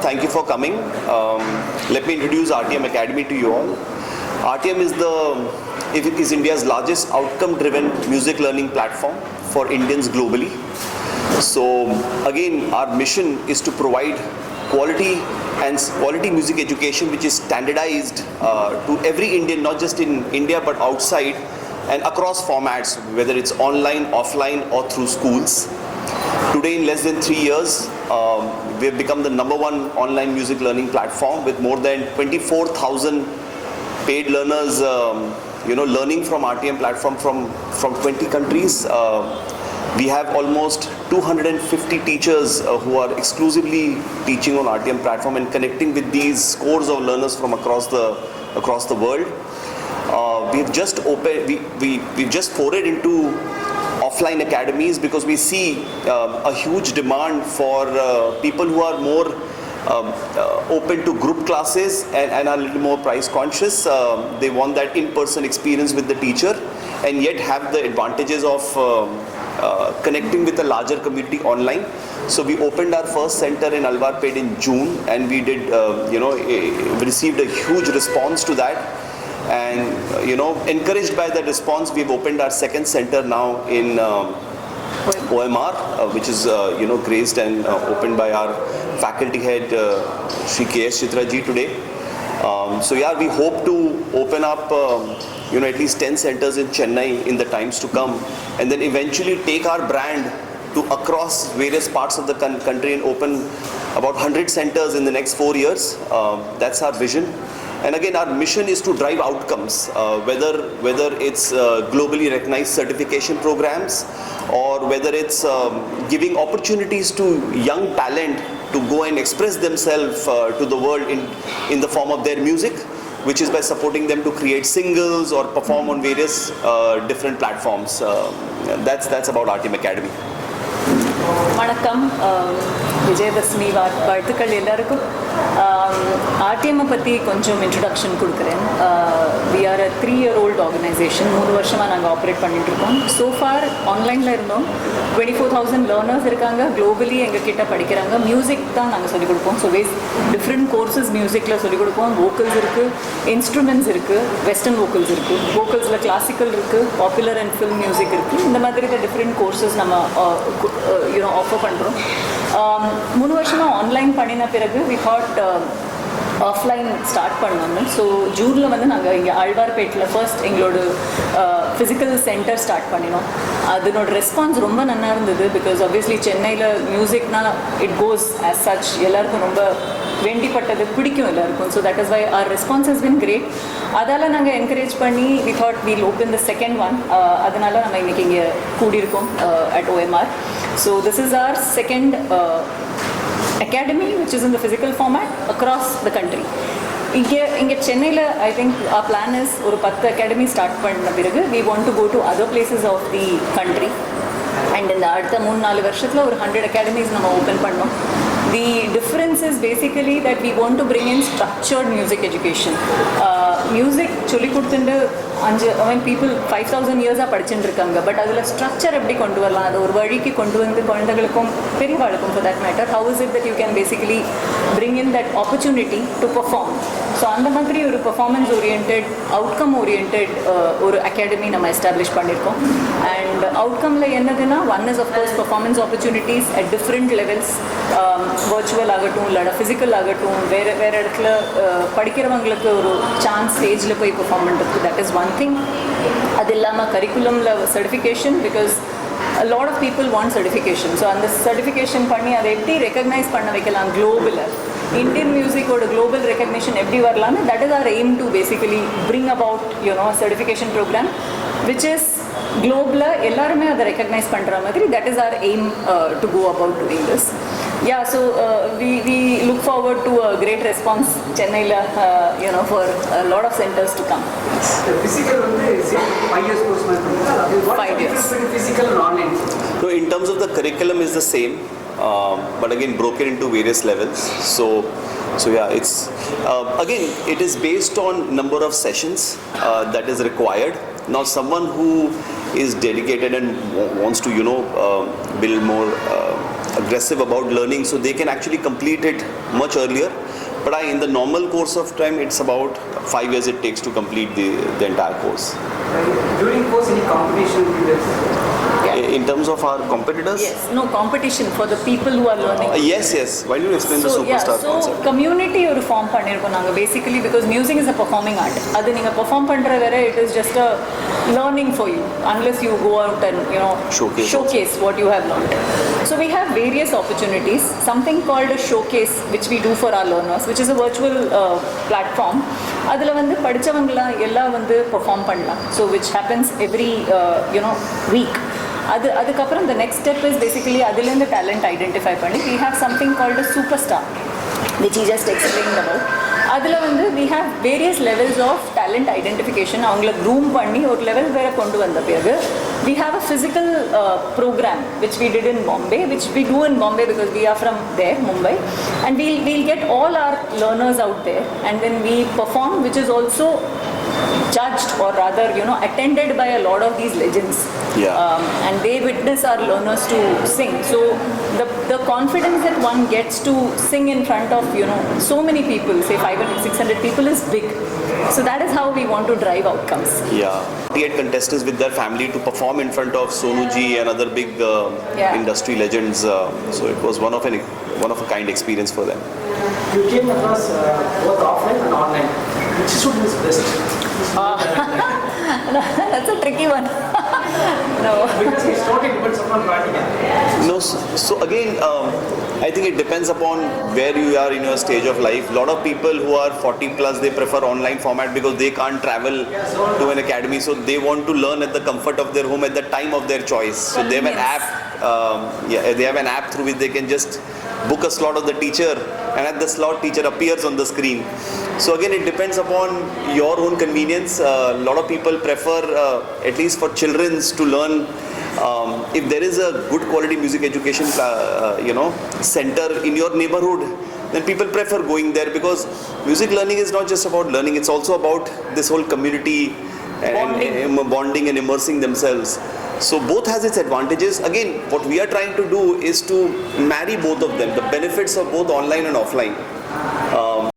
Thank you for coming. Let me introduce Artium Academy to you all. Artium is India's largest outcome-driven music learning platform for Indians globally. So again, our mission is to provide quality music education which is standardized to every Indian, not just in India but outside and across formats, whether it's online, offline or through schools. Today, in less than 3 years, we have become the #1 online music learning platform with more than 24,000 paid learners learning from Artium platform from 20 countries. We have almost 250 teachers who are exclusively teaching on Artium platform and connecting with these scores of learners from across the world. We've just forayed into offline academies because we see a huge demand for people who are more open to group classes and are a little more price conscious. They want that in-person experience with the teacher and yet have the advantages of connecting with a larger community online. So we opened our first center in Alwarpet in June, and we did received a huge response to that, and encouraged by that response, we've opened our second center now in OMR, which is graced and opened by our faculty head Shri K.S. Chitra ji today. We hope to open up at least 10 centers in Chennai in the times to come, and then eventually take our brand to across various parts of the country and open about 100 centers in the next 4 years. That's our vision. And again, our mission is to drive outcomes, whether it's globally recognized certification programs or whether it's giving opportunities to young talent to go and express themselves to the world in the form of their music, which is by supporting them to create singles or perform on various different platforms. That's about Artium Academy. வணக்கம், விஜயதசமி வாழ்த்துக்கள் எல்லாருக்கும். ஆர்டிஎம்மை பற்றி கொஞ்சம் introduction கொடுக்குறேன். We are a 3-year-old organisation. 3 வருஷமாக நாங்கள் operate பண்ணிகிட்ருக்கோம். So for ஆன்லைனில் இருந்தோம். 24,000 லேர்னர்ஸ் இருக்காங்க. குளோபலி எங்கள் கிட்ட படிக்கிறாங்க. மியூசிக் தான் நாங்கள் சொல்லிக் கொடுப்போம். ஸோ டிஃப்ரெண்ட் கோர்சஸ் மியூசிக்கில் சொல்லிக் கொடுப்போம். வோக்கல்ஸ் இருக்குது, இன்ஸ்ட்ருமெண்ட்ஸ் இருக்குது, வெஸ்டர்ன் வோக்கல்ஸ் இருக்குது, வோக்கல்ஸில் கிளாசிக்கல் இருக்குது, பாப்புலர் அண்ட் ஃபில்ம் மியூசிக் இருக்குது. இந்த மாதிரி தான் டிஃப்ரெண்ட் கோர்சஸ் நம்ம ஆஃபர் பண்ணுறோம். 3 வருஷமாக ஆன்லைன் பண்ணின பிறகு வி தாட் ஆஃப்லைன் ஸ்டார்ட் பண்ணோம்னு. ஸோ ஜூனில் நாங்கள் இங்கே ஆழ்வார்பேட்டில் ஃபர்ஸ்ட் எங்களோட ஃபிசிக்கல் சென்டர் ஸ்டார்ட் பண்ணினோம். அதனோட ரெஸ்பான்ஸ் ரொம்ப நல்லா இருந்தது. பிகாஸ் ஆப்வியஸ்லி சென்னையில் மியூசிக்னால் இட் கோஸ் ஆஸ் சச், எல்லாருக்கும் ரொம்ப வேண்டிப்பட்டது பிடிக்கும் எல்லாருக்கும். So that is why our response has been great. அதால் நாங்கள் என்கரேஜ் பண்ணி we thought we'll open the second one. அதனால் நம்ம இன்றைக்கி இங்கே கூடியிருக்கோம் at OMR. So this is our second academy, which is in the physical format across the country. இங்கே சென்னையில் I think our plan is ஒரு 10 academy ஸ்டார்ட் பண்ண பிறகு we want to go to other places of the country, and இந்த அடுத்த 3-4 வருஷத்தில் ஒரு 100 academies நம்ம ஓப்பன் பண்ணோம். The difference is basically that we want to bring in structured music education. Music சொல்லி கொடுத்துட்டு people 5,000 years படிச்சுட்டு இருக்காங்க. பட் அதில் ஸ்ட்ரக்சர் எப்படி கொண்டு வரலாம், அதை ஒரு வழிக்கு கொண்டு வந்து குழந்தைகளுக்கும் பெரியவாளுக்கும் for that matter, how is it that you can basically bring in that opportunity to perform. So அந்த மாதிரி ஒரு பர்ஃபார்மன்ஸ் ஓரியன்ட், அவுட்கம் ஓரியன்ட் ஒரு அகாடமி நம்ம எஸ்டாப்ளிஷ் பண்ணியிருக்கோம். அண்ட் அவுட்கமில் என்னதுன்னா, one is of course performance opportunities at different levels. Virtual ஆகட்டும், இல்லைனா physical ஆகட்டும், வேறு இடத்துல படிக்கிறவங்களுக்கு ஒரு சான்ஸ் ஸ்டேஜில் போய் பெர்ஃபார்ம் பண்ணுறதுக்கு, தட் இஸ் ஒன் திங். அது இல்லாமல் கரிக்குலமில் certification, because a lot of people want certification. So அந்த certification பண்ணி அதை எப்படி ரெக்கக்னைஸ் பண்ண வைக்கலாம் குளோபலில், இந்தியன் மியூசிக்கோட குளோபல் ரெக்கக்னிஷன் எப்படி வரலான்னு, that is our aim to basically bring about certification program which is குளோபலில் எல்லாருமே அதை ரெக்கக்னைஸ் பண்ணுற மாதிரி. That is our aim to go about doing this. Yeah, so we look forward to a great response Chennai, for a lot of centers to come. The physical is 5 years course. 5 years. Physical and online. So in terms of the curriculum is the same, but again broken into various levels. So it's again it is based on number of sessions that is required. Now someone who is dedicated and wants to build more aggressive about learning, so they can actually complete it much earlier. But in the normal course of time, it's about 5 years it takes to complete the entire course. During course, any competition with this? In terms of our competitors? Yes, no competition for the people who are learning. Yes. Why don't you explain the superstar concept? Community ஒரு form பண்ணியிருக்கோம் நாங்கள் basically because music is a performing art. அது நீங்கள் perform பண்ணுற வரை it is just a learning for you unless you go out and showcase what you have learned. So we have various opportunities. Something called a showcase which we do for our learners, which is a virtual platform. அதில் வந்து படித்தவங்களாம் எல்லாம் வந்து perform பண்ணலாம். So which happens every week. அதுக்கப்புறம் the next step is basically அதுலேருந்து talent identify பண்ணி we have something called a superstar which he just explained about. அதில் வந்து we have various levels of talent identification. அவங்கள groom பண்ணி ஒரு level வேற கொண்டு வந்த பிறகு we have a physical program which we did in Bombay, which we do in Bombay because we are from there, Mumbai, and we'll get all our learners out there and then we perform, which is also judged or rather attended by a lot of these legends. And they witness our learners to sing. So the confidence that one gets to sing in front of so many people, say 500-600 people, is big. So that is how we want to drive outcomes. 48 contestants with their family to perform in front of Sonu ji and other big industry legends. So it was one of a kind experience for them. You came across both offline and online. Which student is best? That's a tricky one. No. Because it's totally depends upon practical. No, so again, I think it depends upon where you are in your stage of life. A lot of people who are 40 plus, they prefer online format because they can't travel to an academy, so they want to learn at the comfort of their home at the time of their choice. So they have an app. They have an app through which they can just book a slot of the teacher, and at the slot, teacher appears on the screen. So again, it depends upon your own convenience. A lot of people prefer, at least for children, to learn. If there is a good quality music education, center in your neighborhood, then people prefer going there because music learning is not just about learning; it's also about this whole community and bonding and immersing themselves. So both has its advantages. Again, what we are trying to do is to marry both of them, the benefits of both online and offline.